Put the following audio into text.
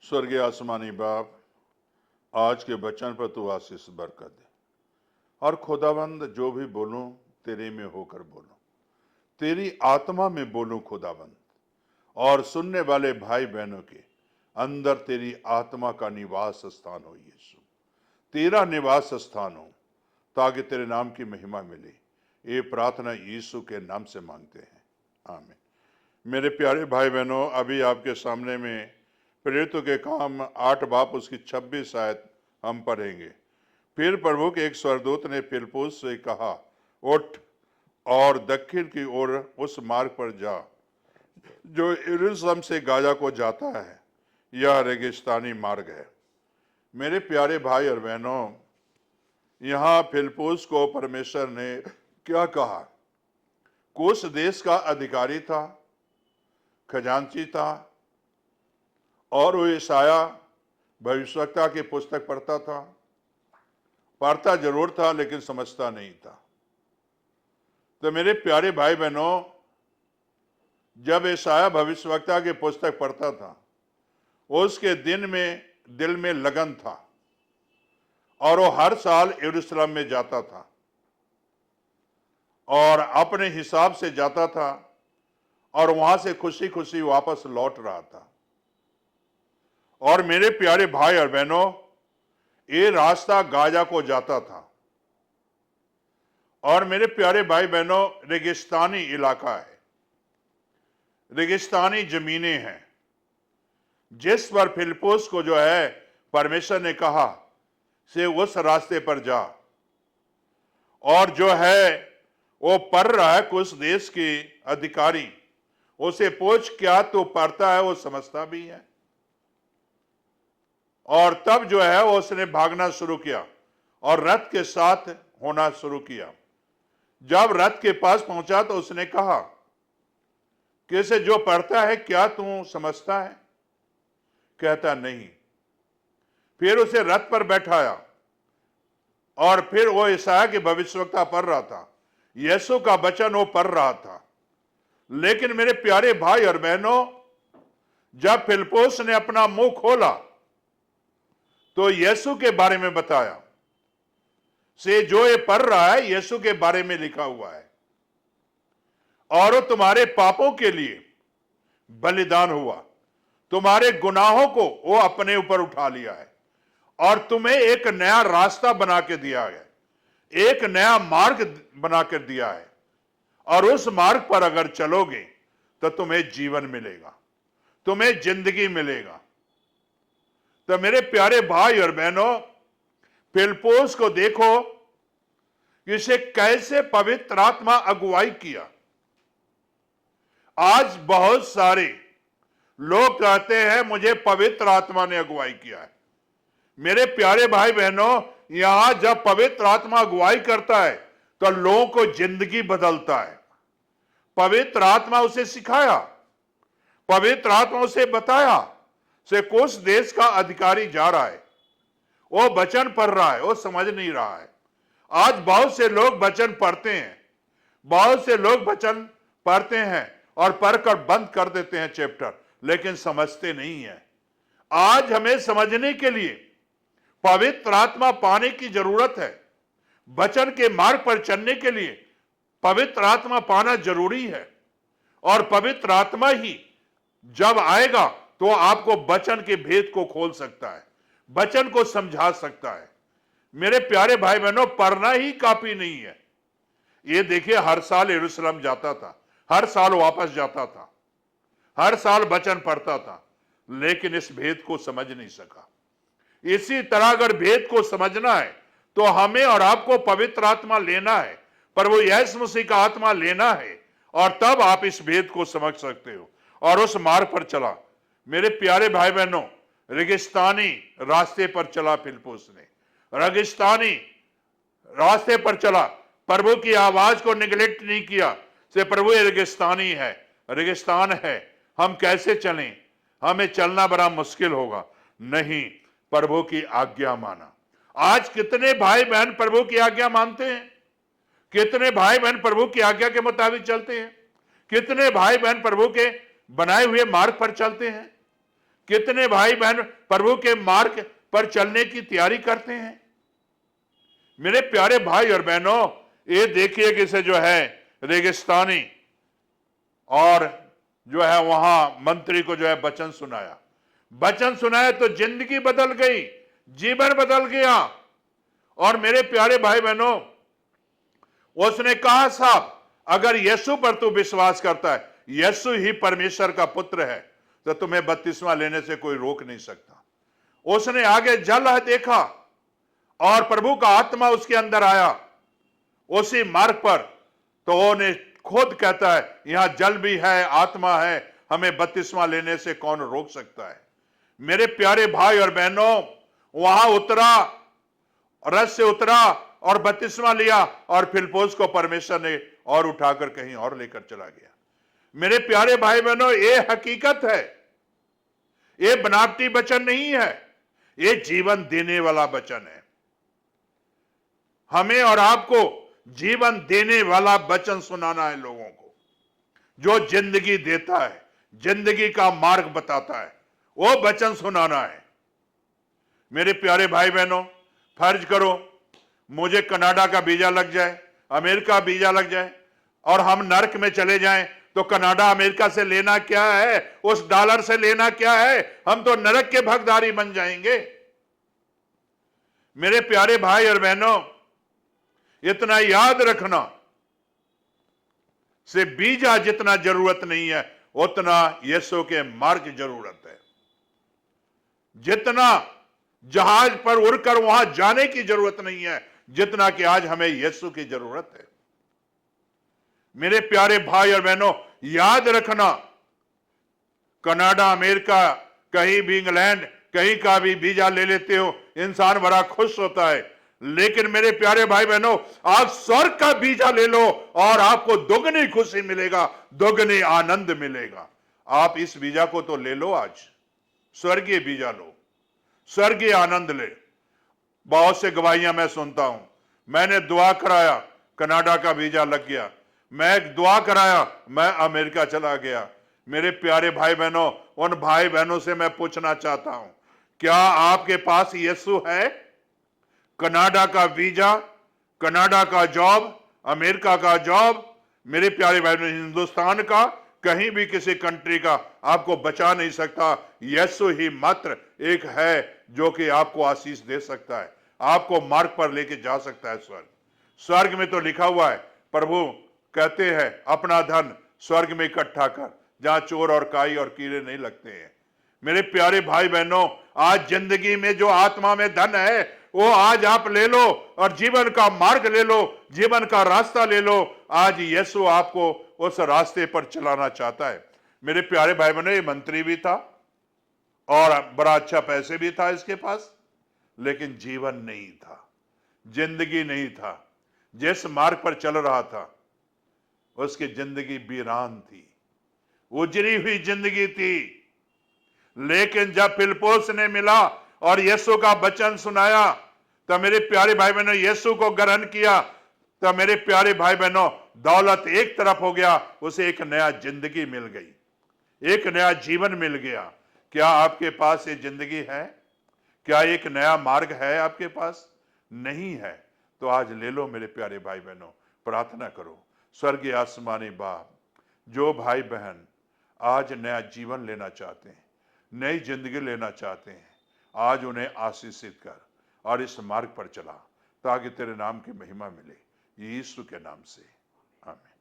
स्वर्गीय आसमानी बाप, आज के वचन पर तू आशीष बरकत दे और खुदाबंद जो भी बोलूं तेरे में होकर बोलूं, तेरी आत्मा में बोलूं खुदाबंद, और सुनने वाले भाई बहनों के अंदर तेरी आत्मा का निवास स्थान हो यीशु, तेरा निवास स्थान हो, ताकि तेरे नाम की महिमा मिले। ये प्रार्थना यीशु के नाम से मांगते हैं, आमीन। मेरे प्यारे भाई बहनों, अभी आपके सामने में प्रेरितों के काम 8 बाप उसकी 26 आयत हम पढ़ेंगे। फिर प्रभु के एक स्वर्गदूत ने फिलिप्पुस से कहा, उठ और दक्षिण की ओर उस मार्ग पर जा जो यरूशलेम से गाजा को जाता है। यह रेगिस्तानी मार्ग है। मेरे प्यारे भाई और बहनों, यहाँ फिलिप्पुस को परमेश्वर ने क्या कहा? कुछ देश का अधिकारी था, खजांची था, और वो यशाया भविष्यवक्ता की पुस्तक पढ़ता जरूर था लेकिन समझता नहीं था। तो मेरे प्यारे भाई बहनों, जब यशाया भविष्यवक्ता की पुस्तक पढ़ता था, उसके दिल में लगन था और वो हर साल यरूशलेम में जाता था और अपने हिसाब से जाता था और वहां से खुशी खुशी वापस लौट रहा था। और मेरे प्यारे भाई और बहनों, ये रास्ता गाजा को जाता था और मेरे प्यारे भाई बहनों, रेगिस्तानी इलाका है, रेगिस्तानी जमीनें हैं, जिस पर फिलिप्पुस को जो है परमेश्वर ने कहा से उस रास्ते पर जा। और जो है वो पढ़ रहा है, कुछ देश के अधिकारी उसे पूछ, क्या तो पढ़ता है? वो समझता भी है। और तब जो है उसने भागना शुरू किया और रथ के साथ होना शुरू किया। जब रथ के पास पहुंचा तो उसने कहा कि इसे जो पढ़ता है क्या तू समझता है? कहता नहीं। फिर उसे रथ पर बैठाया और फिर वो यशाया की भविष्यवक्ता पढ़ रहा था, यीशु का वचन वो पढ़ रहा था। लेकिन मेरे प्यारे भाई और बहनों, जब फिलिप्पुस ने अपना मुंह खोला तो यीशु के बारे में बताया। से जो ये पढ़ रहा है यीशु के बारे में लिखा हुआ है और वो तुम्हारे पापों के लिए बलिदान हुआ, तुम्हारे गुनाहों को वो अपने ऊपर उठा लिया है और तुम्हें एक नया रास्ता बना के दिया है, एक नया मार्ग बना कर दिया है। और उस मार्ग पर अगर चलोगे तो तुम्हें जीवन मिलेगा, तुम्हें जिंदगी मिलेगा। तो मेरे प्यारे भाई और बहनों, फिलिप्पुस को देखो, इसे कैसे पवित्र आत्मा अगुवाई किया। आज बहुत सारे लोग कहते हैं मुझे पवित्र आत्मा ने अगुवाई किया है। मेरे प्यारे भाई बहनों, यहां जब पवित्र आत्मा अगुवाई करता है तो लोगों को जिंदगी बदलता है। पवित्र आत्मा उसे सिखाया, पवित्र आत्मा उसे बताया। से कुछ देश का अधिकारी जा रहा है, वो वचन पढ़ रहा है, वो समझ नहीं रहा है। आज बहुत से लोग वचन पढ़ते हैं, बहुत से लोग वचन पढ़ते हैं और पढ़कर बंद कर देते हैं चैप्टर, लेकिन समझते नहीं है। आज हमें समझने के लिए पवित्र आत्मा पाने की जरूरत है। वचन के मार्ग पर चलने के लिए पवित्र आत्मा पाना जरूरी है। और पवित्र आत्मा ही जब आएगा तो आपको वचन के भेद को खोल सकता है, वचन को समझा सकता है। मेरे प्यारे भाई बहनों, पढ़ना ही काफी नहीं है। ये देखिए, हर साल यरूशलेम जाता था, हर साल वापस जाता था, हर साल वचन पढ़ता था, लेकिन इस भेद को समझ नहीं सका। इसी तरह अगर भेद को समझना है तो हमें और आपको पवित्र आत्मा लेना है, प्रभु यीशु मसीह का आत्मा लेना है, और तब आप इस भेद को समझ सकते हो और उस मार्ग पर चला। मेरे प्यारे भाई बहनों, रेगिस्तानी रास्ते पर चला फिलिप्पुस ने, रेगिस्तानी रास्ते पर चला, प्रभु की आवाज को निगलेक्ट नहीं किया। से प्रभु ये रेगिस्तानी है, रेगिस्तान है, हम कैसे चलें? हमें चलना बड़ा मुश्किल होगा। नहीं, प्रभु की आज्ञा माना। आज कितने भाई बहन प्रभु की आज्ञा मानते हैं? कितने भाई बहन प्रभु की आज्ञा के मुताबिक चलते हैं? कितने भाई बहन प्रभु के बनाए हुए मार्ग पर चलते हैं? कितने भाई बहन प्रभु के मार्ग पर चलने की तैयारी करते हैं? मेरे प्यारे भाई और बहनों, ये देखिए कि इसे जो है रेगिस्तानी और जो है वहां मंत्री को जो है वचन सुनाया, वचन सुनाया तो जिंदगी बदल गई, जीवन बदल गया। और मेरे प्यारे भाई बहनों, उसने कहा साहब, अगर यीशु पर तू विश्वास करता है, यीशु ही परमेश्वर का पुत्र है, तो तुम्हें बपतिस्मा लेने से कोई रोक नहीं सकता। उसने आगे जल देखा और प्रभु का आत्मा उसके अंदर आया उसी मार्ग पर, तो उन्हें खुद कहता है यहां जल भी है, आत्मा है, हमें बपतिस्मा लेने से कौन रोक सकता है? मेरे प्यारे भाई और बहनों, वहां उतरा, रथ से उतरा और बपतिस्मा लिया, और फिलिप्पुस को परमेश्वर ने और उठाकर कहीं और लेकर चला गया। मेरे प्यारे भाई बहनों, ये हकीकत है, ये बनावटी वचन नहीं है, ये जीवन देने वाला वचन है। हमें और आपको जीवन देने वाला वचन सुनाना है लोगों को, जो जिंदगी देता है, जिंदगी का मार्ग बताता है, वो वचन सुनाना है। मेरे प्यारे भाई बहनों, फर्ज करो मुझे कनाडा का वीजा लग जाए, अमेरिका वीजा लग जाए, और हम नर्क में चले जाएं, तो कनाडा अमेरिका से लेना क्या है, उस डॉलर से लेना क्या है? हम तो नरक के भागीदारी बन जाएंगे। मेरे प्यारे भाई और बहनों, इतना याद रखना, से वीजा जितना जरूरत नहीं है, उतना यीशु के मार्ग की जरूरत है। जितना जहाज पर उड़कर वहां जाने की जरूरत नहीं है, जितना कि आज हमें यीशु की जरूरत है। मेरे प्यारे भाई और बहनों, याद रखना, कनाडा, अमेरिका, कहीं भी इंग्लैंड, कहीं का भी वीजा ले लेते हो, इंसान बड़ा खुश होता है, लेकिन मेरे प्यारे भाई बहनों, आप स्वर्ग का वीजा ले लो और आपको दुगनी खुशी मिलेगा, दुगनी आनंद मिलेगा। आप इस वीजा को तो ले लो, आज स्वर्गीय वीजा लो, स्वर्गीय आनंद ले। बहुत से गवाहियां मैं सुनता हूं, मैंने दुआ कराया, कनाडा का वीजा लग गया, मैं दुआ कराया, मैं अमेरिका चला गया। मेरे प्यारे भाई बहनों, उन भाई बहनों से मैं पूछना चाहता हूं, क्या आपके पास यीशु है? कनाडा का वीजा, कनाडा का जॉब, अमेरिका का जॉब, मेरे प्यारे भाई बहनों, हिंदुस्तान का, कहीं भी किसी कंट्री का आपको बचा नहीं सकता। यीशु ही मात्र एक है जो कि आपको आशीष दे सकता है, आपको मार्ग पर लेके जा सकता है स्वर्ग। स्वर्ग में तो लिखा हुआ है, प्रभु कहते हैं अपना धन स्वर्ग में इकट्ठा कर, जहां चोर और काई और कीड़े नहीं लगते हैं। मेरे प्यारे भाई बहनों, आज जिंदगी में जो आत्मा में धन है, वो आज आप ले लो और जीवन का मार्ग ले लो, जीवन का रास्ता ले लो। आज यीशु आपको उस रास्ते पर चलाना चाहता है। मेरे प्यारे भाई बहनों, ये मंत्री भी था और बड़ा अच्छा पैसे भी था इसके पास, लेकिन जीवन नहीं था, जिंदगी नहीं था। जिस मार्ग पर चल रहा था उसकी जिंदगी वीरान थी, उजरी हुई जिंदगी थी। लेकिन जब फिलिप्पुस ने मिला और यीशु का वचन सुनाया, तो मेरे प्यारे भाई बहनों, यीशु को ग्रहण किया, तो मेरे प्यारे भाई बहनों, दौलत एक तरफ हो गया, उसे एक नया जिंदगी मिल गई, एक नया जीवन मिल गया। क्या आपके पास ये जिंदगी है? क्या एक नया मार्ग है आपके पास? नहीं है तो आज ले लो मेरे प्यारे भाई बहनों। प्रार्थना करो, स्वर्गीय आसमानी बाप, जो भाई बहन आज नया जीवन लेना चाहते हैं, नई जिंदगी लेना चाहते हैं, आज उन्हें आशीषित कर और इस मार्ग पर चला, ताकि तेरे नाम की महिमा मिले। यीशु के नाम से, आमीन।